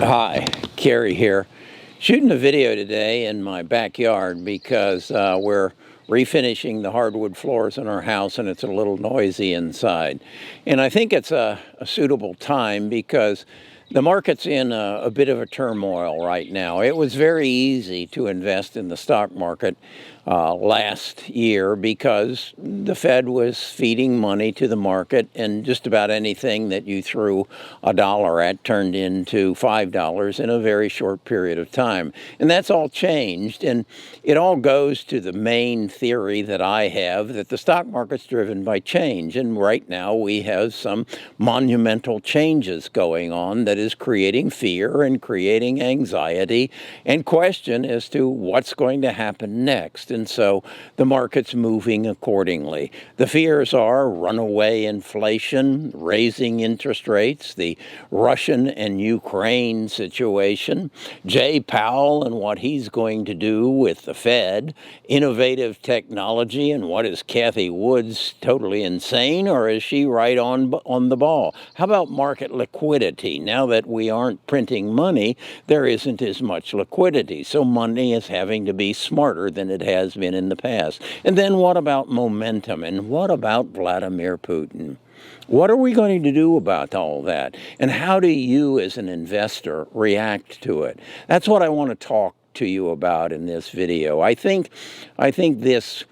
Hi, Kerry here. Shooting a video today in my backyard because we're refinishing the hardwood floors in our house and it's a little noisy inside. And I think it's a suitable time because the market's in a bit of a turmoil right now. It was very easy to invest in the stock market last year because the Fed was feeding money to the market, and just about anything that you threw a dollar at turned into $5 in a very short period of time. And that's all changed, and it all goes to the main theory that I have, that the stock market's driven by change. And right now we have some monumental changes going on that is creating fear and creating anxiety and question as to what's going to happen next. And so the market's moving accordingly. The fears are runaway inflation, raising interest rates, the Russian and Ukraine situation, Jay Powell and what he's going to do with the Fed, innovative technology, and what is Kathy Woods totally insane, or is she right on the ball? How about market liquidity? Now that we aren't printing money, there isn't as much liquidity, so money is having to be smarter than it has been in the past. And then what about momentum? And what about Vladimir Putin? What are we going to do about all that? And how do you as an investor react to it? That's what I want to talk to you about in this video. I think this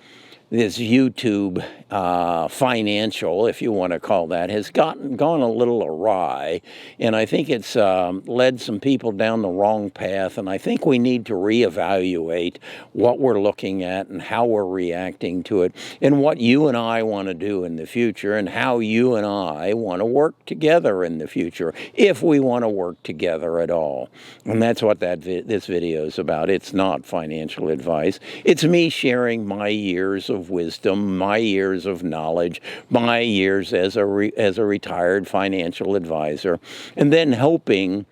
YouTube financial, if you want to call that, has gone a little awry, and I think it's led some people down the wrong path, and I think we need to reevaluate what we're looking at and how we're reacting to it, and what you and I want to do in the future, and how you and I want to work together in the future, if we want to work together at all. And that's what this video is about. It's not financial advice. It's me sharing my years of wisdom, my years of knowledge, my years as a retired financial advisor, and then hoping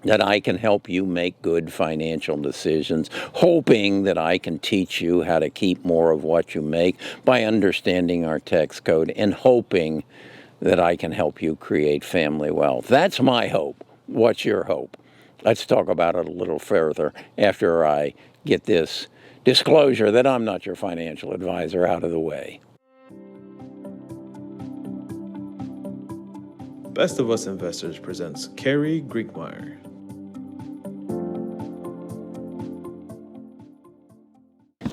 that I can help you make good financial decisions, hoping that I can teach you how to keep more of what you make by understanding our tax code, and hoping that I can help you create family wealth. That's my hope. What's your hope? Let's talk about it a little further after I get this disclosure that I'm not your financial advisor out of the way. Best of Us Investors presents Kerry Griegmeyer.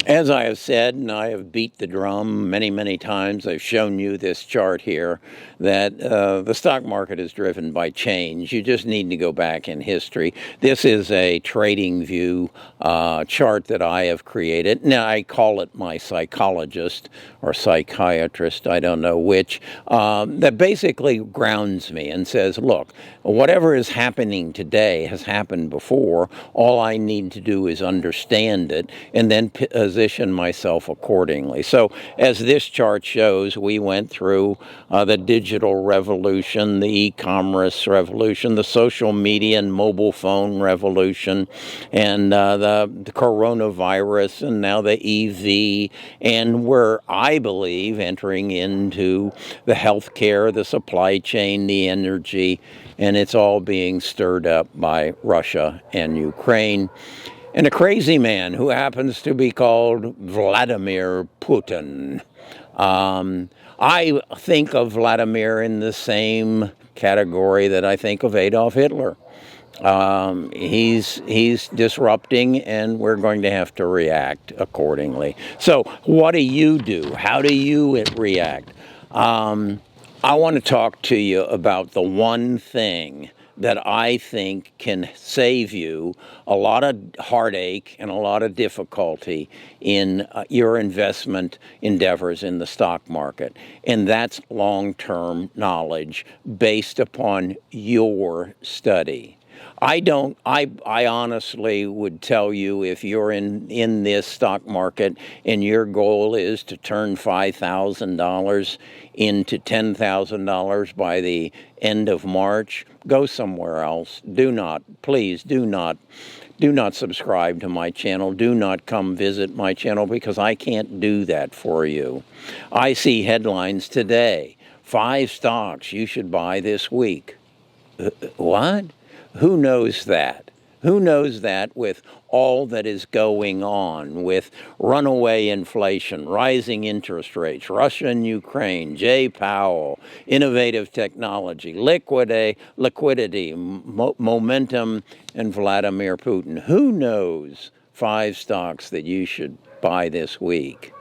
As I have said, and I have beat the drum many, many times, I've shown you this chart here, that the stock market is driven by change. You just need to go back in history. This is a trading view chart that I have created. Now, I call it my psychologist or psychiatrist, I don't know which, that basically grounds me and says, look, whatever is happening today has happened before. All I need to do is understand it and then position myself accordingly. So as this chart shows, we went through the digital revolution, the e-commerce revolution, the social media and mobile phone revolution, and the coronavirus, and now the EV, and we're, I believe, entering into the healthcare, the supply chain, the energy, and it's all being stirred up by Russia and Ukraine, and a crazy man who happens to be called Vladimir Putin. I think of Vladimir in the same category that I think of Adolf Hitler. He's disrupting, and we're going to have to react accordingly. So what do you do? How do you react? I want to talk to you about the one thing that I think can save you a lot of heartache and a lot of difficulty in your investment endeavors in the stock market. And that's long-term knowledge based upon your study. I honestly would tell you, if you're in this stock market and your goal is to turn $5,000 into $10,000 by the end of March, go somewhere else. Please do not subscribe to my channel. Do not come visit my channel, because I can't do that for you. I see headlines today: 5 stocks you should buy this week. What? Who knows that? Who knows that with all that is going on with runaway inflation, rising interest rates, Russia and Ukraine, Jay Powell, innovative technology, liquidity, momentum, and Vladimir Putin? Who knows 5 stocks that you should buy this week?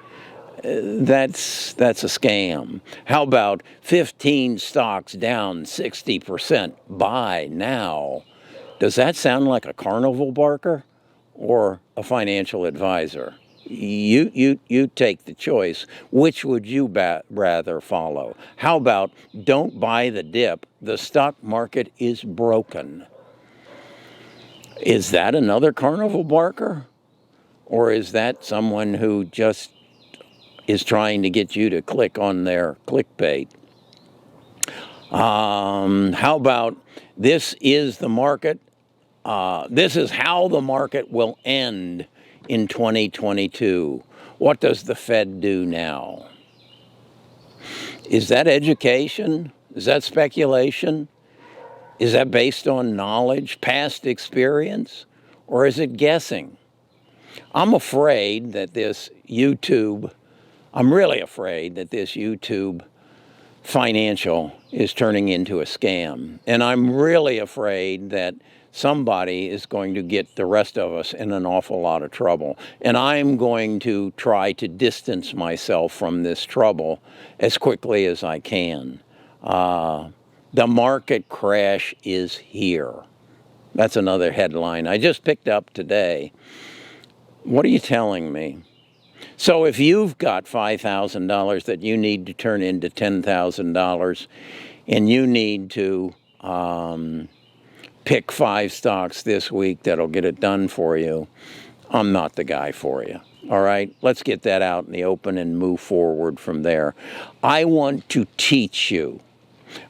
That's a scam. How about 15 stocks down 60%? Buy now. Does that sound like a carnival barker or a financial advisor? You take the choice. Which would you rather follow? How about don't buy the dip? The stock market is broken. Is that another carnival barker? Or is that someone who just is trying to get you to click on their clickbait? How about this is the market? This is how the market will end in 2022. What does the Fed do now? Is that education? Is that speculation? Is that based on knowledge, past experience? Or is it guessing? I'm afraid that this YouTube, I'm really afraid that this YouTube financial is turning into a scam. And I'm really afraid that somebody is going to get the rest of us in an awful lot of trouble. And I'm going to try to distance myself from this trouble as quickly as I can. The market crash is here. That's another headline I just picked up today. What are you telling me? So if you've got $5,000 that you need to turn into $10,000 and you need to pick 5 stocks this week that'll get it done for you, I'm not the guy for you. All right, let's get that out in the open and move forward from there. I want to teach you.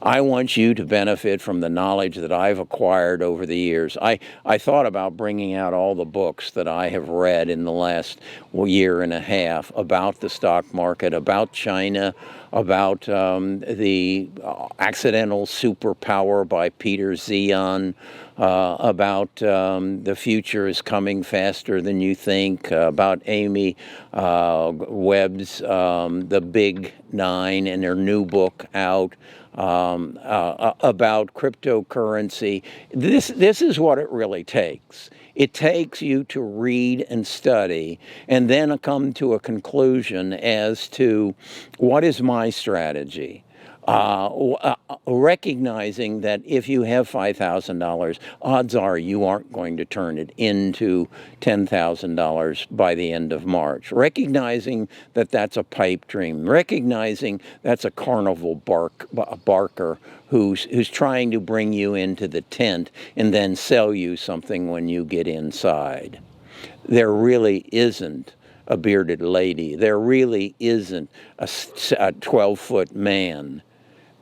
I want you to benefit from the knowledge that I've acquired over the years. I thought about bringing out all the books that I have read in the last year and a half about the stock market, about China, about the Accidental Superpower by Peter Zion, about the future is coming faster than you think, about Amy Webb's The Big Nine and their new book out. About cryptocurrency. This is what it really takes. It takes you to read and study and then come to a conclusion as to what is my strategy. Recognizing that if you have $5,000, odds are you aren't going to turn it into $10,000 by the end of March. Recognizing that that's a pipe dream. Recognizing that's a carnival barker who's trying to bring you into the tent and then sell you something when you get inside. There really isn't a bearded lady. There really isn't a 12-foot man.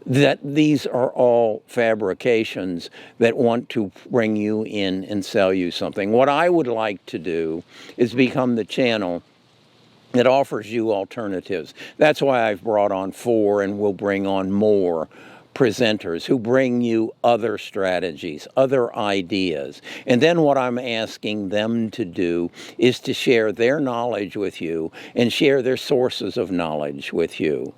That these are all fabrications that want to bring you in and sell you something. What I would like to do is become the channel that offers you alternatives. That's why I've brought on 4 and will bring on more presenters who bring you other strategies, other ideas. And then what I'm asking them to do is to share their knowledge with you and share their sources of knowledge with you.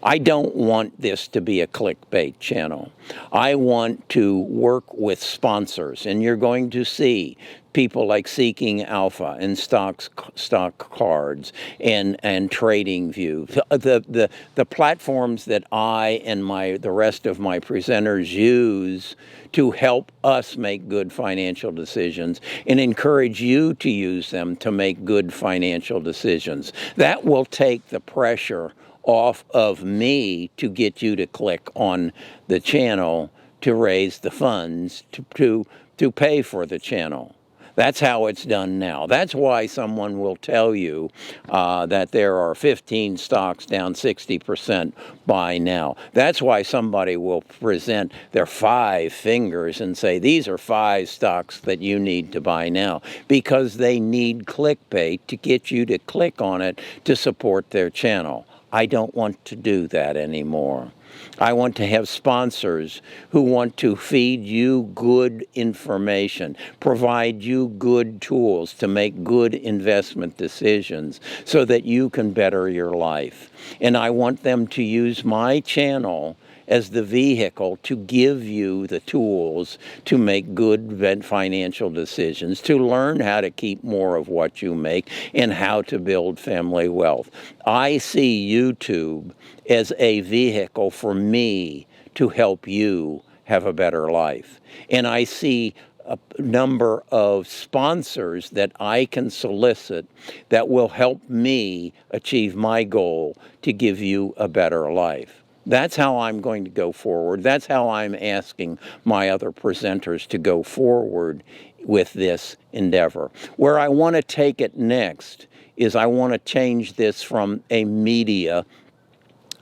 I don't want this to be a clickbait channel. I want to work with sponsors, and you're going to see people like Seeking Alpha and Stock Cards and TradingView. The platforms that I and the rest of my presenters use to help us make good financial decisions and encourage you to use them to make good financial decisions. That will take the pressure off of me to get you to click on the channel to raise the funds to pay for the channel. That's how it's done now. That's why someone will tell you that there are 15 stocks down 60% by now. That's why somebody will present their 5 fingers and say, these are 5 stocks that you need to buy now, because they need clickbait to get you to click on it to support their channel. I don't want to do that anymore. I want to have sponsors who want to feed you good information, provide you good tools to make good investment decisions so that you can better your life. And I want them to use my channel as the vehicle to give you the tools to make good financial decisions, to learn how to keep more of what you make, and how to build family wealth. I see YouTube as a vehicle for me to help you have a better life. And I see a number of sponsors that I can solicit that will help me achieve my goal to give you a better life. That's how I'm going to go forward. That's how I'm asking my other presenters to go forward with this endeavor. Where I want to take it next is I want to change this from a media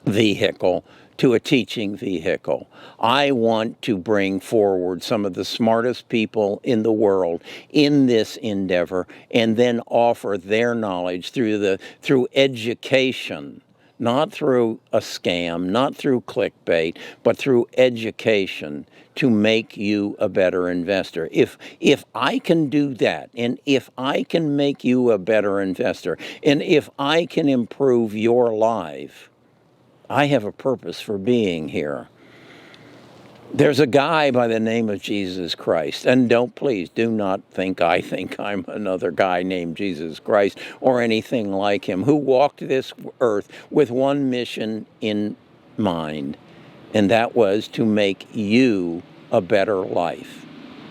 vehicle to a teaching vehicle. I want to bring forward some of the smartest people in the world in this endeavor and then offer their knowledge through education. Not through a scam, not through clickbait, but through education to make you a better investor. If I can do that, and if I can make you a better investor, and if I can improve your life, I have a purpose for being here. There's a guy by the name of Jesus Christ, and please do not think I'm another guy named Jesus Christ or anything like him, who walked this earth with one mission in mind, and that was to make you a better life.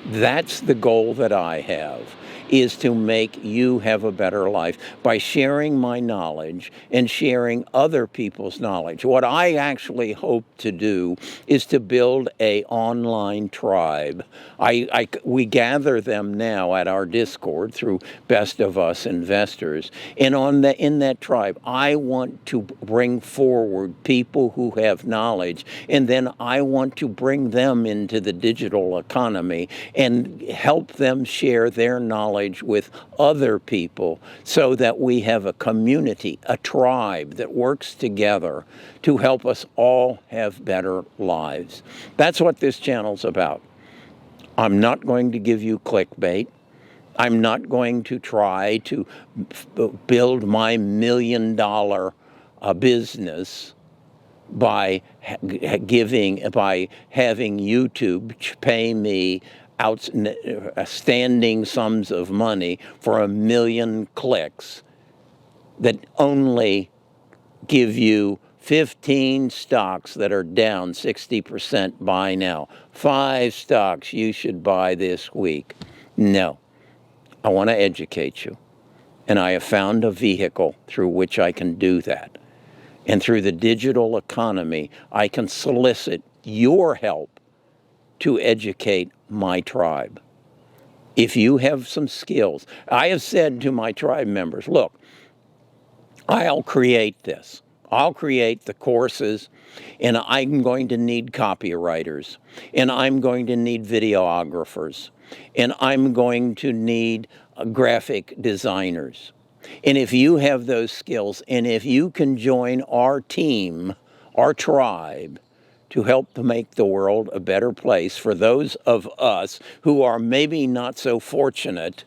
That's the goal that I have, is to make you have a better life by sharing my knowledge and sharing other people's knowledge. What I actually hope to do is to build an online tribe. We gather them now at our Discord through Best of Us Investors. And in that tribe, I want to bring forward people who have knowledge, and then I want to bring them into the digital economy and help them share their knowledge with other people so that we have a community, a tribe that works together to help us all have better lives. That's what this channel's about. I'm not going to give you clickbait. I'm not going to try to build my $1 million business by having YouTube pay me outstanding sums of money for 1 million clicks that only give you 15 stocks that are down 60% buy now. 5 stocks you should buy this week. No, I want to educate you. And I have found a vehicle through which I can do that. And through the digital economy, I can solicit your help to educate my tribe. If you have some skills, I have said to my tribe members, look, I'll create this. I'll create the courses, and I'm going to need copywriters, and I'm going to need videographers, and I'm going to need graphic designers. And if you have those skills, and if you can join our team, our tribe, to help to make the world a better place for those of us who are maybe not so fortunate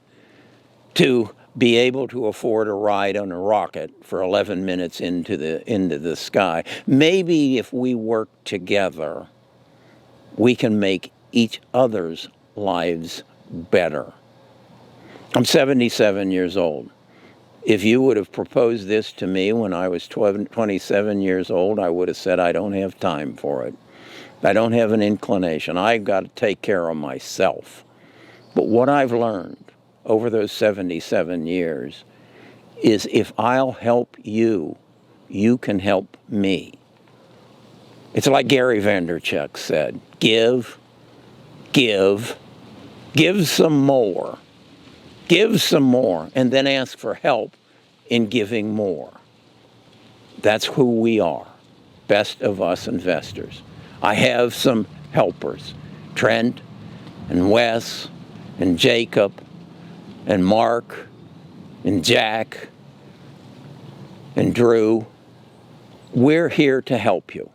to be able to afford a ride on a rocket for 11 minutes into the sky. Maybe if we work together, we can make each other's lives better. I'm 77 years old. If you would have proposed this to me when I was 27 years old, I would have said, I don't have time for it. I don't have an inclination. I've got to take care of myself. But what I've learned over those 77 years is if I'll help you, you can help me. It's like Gary Vaynerchuk said, give some more. Give some more, and then ask for help in giving more. That's who we are, Best of Us Investors. I have some helpers, Trent and Wes and Jacob and Mark and Jack and Drew. We're here to help you.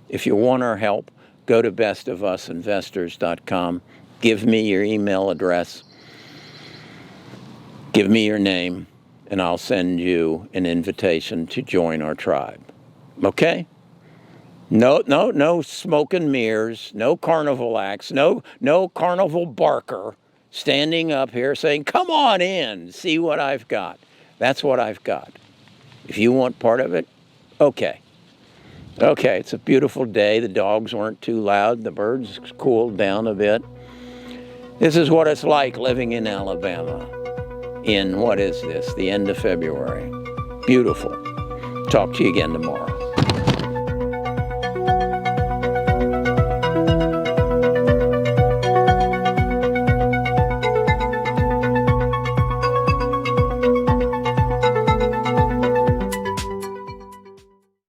If you want our help, go to bestofusinvestors.com. Give me your email address. Give me your name, and I'll send you an invitation to join our tribe. Okay? No smoke and mirrors, no carnival acts, no carnival barker standing up here saying, come on in, see what I've got. That's what I've got. If you want part of it, okay. Okay, it's a beautiful day. The dogs weren't too loud. The birds cooled down a bit. This is what it's like living in Alabama in, what is this, the end of February. Beautiful. Talk to you again tomorrow.